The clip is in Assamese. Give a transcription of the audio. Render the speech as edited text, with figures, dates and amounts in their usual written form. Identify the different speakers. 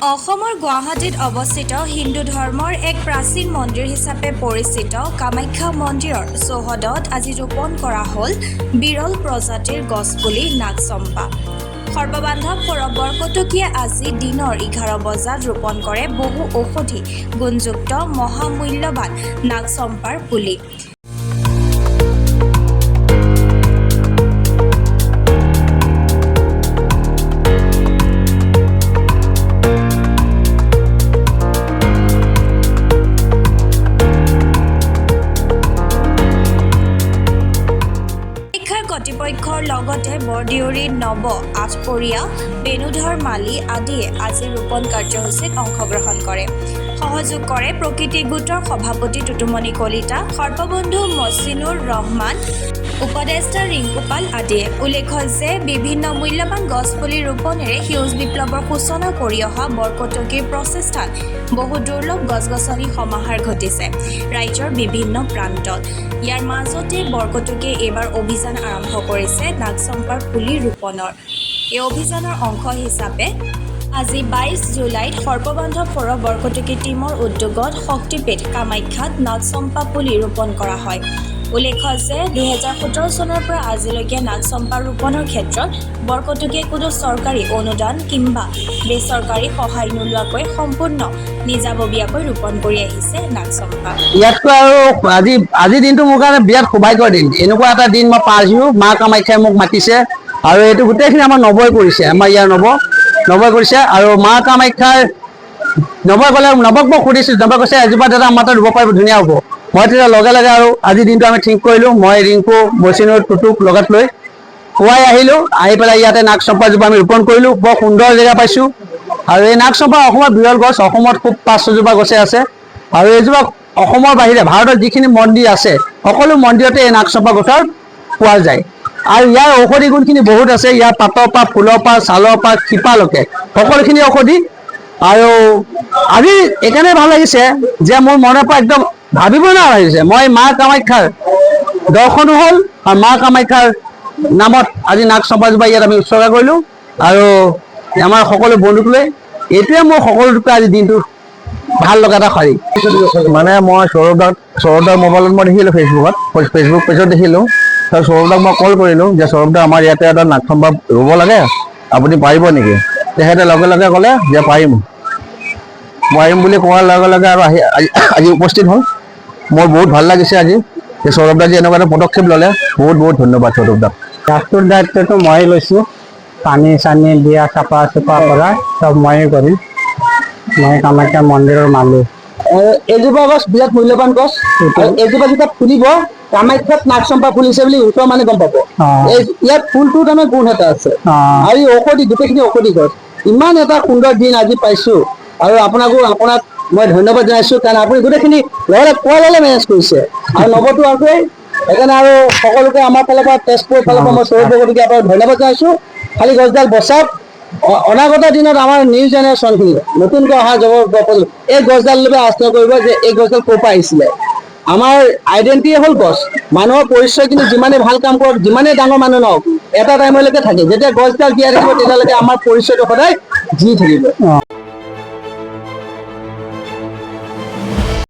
Speaker 1: অসমৰ গুৱাহাটীত অৱস্থিত হিন্দু ধৰ্মৰ এক প্ৰাচীন মন্দিৰ হিচাপে পৰিচিত কামাখ্যা মন্দিৰৰ চৌহদত আজি ৰোপণ কৰা হ'ল বিৰল প্ৰজাতিৰ গছপুলি নাগচম্পা। সৰ্ববান্ধৱ সৌৰভ বৰকটকীয়ে আজি দিনৰ 11 বজাত ৰোপণ কৰে বহু ঔষধি গুণযুক্ত মহামূল্যৱান নাগচম্পাৰ পুলি। কৰ্তৃপক্ষৰ লগতে বৰদিউৰি নৱ আঠপৰীয়া বেণুধৰ মালী আদিয়ে আজি ৰোপণ কাৰ্যসূচীত অংশগ্ৰহণ কৰে। সহযোগ কৰে প্ৰকৃতি গোটৰ সভাপতি টুটুমণি কলিতা, সৰ্ববন্ধু মহচিনুৰ ৰহমান, উপদেষ্টা ৰিংকুপাল আদিয়ে। উল্লেখ্য যে বিভিন্ন মূল্যৱান গছপুলি ৰোপণেৰে সেউজ বিপ্লৱৰ সূচনা কৰি অহা বৰকটকীৰ প্ৰচেষ্টাত বহু দুৰ্লভ গছ-গছনি সমাহাৰ ঘটিছে ৰাজ্যৰ বিভিন্ন প্ৰান্তত। ইয়াৰ মাজতে বৰকটকীয়ে এইবাৰ অভিযান আৰম্ভ কৰিছে নাগচম্পাৰ পুলি ৰোপণৰ। এই অভিযানৰ অংশ হিচাপে আজি 22 জুলাইত সৰ্ববান্ধৱ সৌৰভ বৰকটকী টীমৰ উদ্যোগত শক্তিপীঠ কামাখ্যাত নাগচম্পা পুলি ৰোপণ কৰা হয়। উল্লেখ্য যে 2017 চনৰ পৰা আজিলৈকে নাগচম্পা ৰোপণৰ ক্ষেত্ৰত বৰকটকীয়ে কোনো চৰকাৰী অনুদান কিংবা বেচৰকাৰী সহায় নোলোৱাকৈ সম্পূৰ্ণ নিজাববীয়াকৈ ৰোপণ কৰি আহিছে নাগচম্পা।
Speaker 2: ইয়াতকৈ আৰু আজি দিনটো মোৰ কাৰণে বিৰাট সৌভাগ্যৰ দিন। এনেকুৱা এটা দিন মই পাইছোঁ, মা কামাখ্যাই মোক মাতিছে আৰু এইটো গোটেইখিনি আমাৰ নৱই কৰিছে, আমাৰ ইয়াৰ নৱই কৰিছে। আৰু মা কামাখ্যাৰ নৱই ক'লে, নৱক মই সুধিছোঁ, নৱই কৈছে এজোপা দাদা আমাৰ তাত ৰুব পাৰিব, ধুনীয়া হ'ব। মই তেতিয়া লগে লগে আৰু আজিৰ দিনটো আমি ঠিক কৰিলোঁ। মই ৰিংকু, মহচিনুৰ, টুটুক লগত লৈ পুৱাই আহিলোঁ, আহি পেলাই ইয়াতে নাগচম্পাজোপা আমি ৰোপণ কৰিলোঁ। বৰ সুন্দৰ জেগা পাইছোঁ। আৰু এই নাগচম্পা অসমৰ বিৰল গছ, অসমত খুব 5-6জোপা গছে আছে। আৰু এইজোপা অসমৰ বাহিৰে ভাৰতৰ যিখিনি মন্দিৰ আছে সকলো মন্দিৰতে এই নাগচম্পা গছৰ পোৱা যায়। আৰু ইয়াৰ ঔষধি গুণখিনি বহুত আছে। ইয়াৰ পাতৰ পৰা, ফুলৰ পৰা, ছালৰ পৰা, শিপালৈকে সকলোখিনি ঔষধি। আৰু আজি এইকাৰণে ভাল লাগিছে যে মোৰ মনৰ পৰা একদম ভাবিব নোৱাৰা লাগিছে। মই মা কামাখ্যাৰ দৰ্শনো হ'ল আৰু মা কামাখ্যাৰ নামত আজি নাগচম্পাজোপা ইয়াত আমি উৎসৰ্গা কৰিলোঁ। আৰু আমাৰ সকলো বন্ধুক লৈ এইটোৱে মোৰ সকলোতকৈ আজি দিনটো ভাল লগা এটা শাৰী। মানে মই সৌৰভদাৰ মোবাইলত মই দেখিলোঁ, ফেচবুক পেজত দেখিলোঁ। তাৰ সৌৰভদাক মই কল কৰিলোঁ যে সৌৰভদা আমাৰ ইয়াতে এটা নাগচম্পা ৰুব লাগে, আপুনি পাৰিব নেকি? তেখেতে লগে লগে ক'লে যে পাৰিম বুলি কোৱাৰ লগে লগে আৰু আজি উপস্থিত হ'ল। মোৰ বহুত ভাল লাগিছে আজি যে সৌৰভদা যে এনেকুৱা এটা পদক্ষেপ ল'লে। বহুত বহুত ধন্যবাদ সৌৰভদাক।
Speaker 3: ৰাস্তাৰ দায়িত্বটো ময়ে লৈছোঁ, পানী চানী দিয়া, চাফা চুফা কৰা চব ময়ে কৰিম। মই কামাখ্যা মন্দিৰৰ মালিক।
Speaker 2: এজোপা গছ বিৰাট মূল্যৱান গছ। এজোপা যেতিয়া ফুলিব, কামাখ্যাত নাগচম্পা ফুলিছে বুলি ওচৰৰ মানুহে গম পাব। ইয়াত ফুলটোৰ তাৰমানে গুণ এটা আছে। আৰু এই ঔষধি, গোটেইখিনি ঔষধি গছ। ইমান এটা সুন্দৰ দিন আজি পাইছোঁ আৰু আপোনাক মই ধন্যবাদ জনাইছোঁ, কাৰণ আপুনি গোটেইখিনি লগতে মেনেজ কৰিছে। আৰু নৱটো আছেই, সেইকাৰণে আৰু সকলোকে আমাৰ ফালৰ পৰা, তেজপুৰৰ ফালৰ পৰা মই সৌৰভ বৰকটকীক আপোনাক ধন্যবাদ জনাইছোঁ। খালি গছডাল বচাওক। অনাগত দিনত আমাৰ নিউ জেনেৰেশ্যনখিনি নতুনকৈ অহা এই গছডাল লৈ আলোচনা কৰিব যে এই গছডাল ক'ৰ পৰা আহিছিলে। আমাৰ আইডেণ্টিটি হ'ল গছ। মানুহৰ পৰিচয় কিন্তু যিমানে ভাল কাম কৰক, যিমানে ডাঙৰ মানুহ নহওক, এটা টাইমলৈকে থাকে। যেতিয়া গছডাল জীয়াই থাকিব তেতিয়ালৈকে আমাৰ পৰিচয়টো সদায় জীয়াই থাকিব।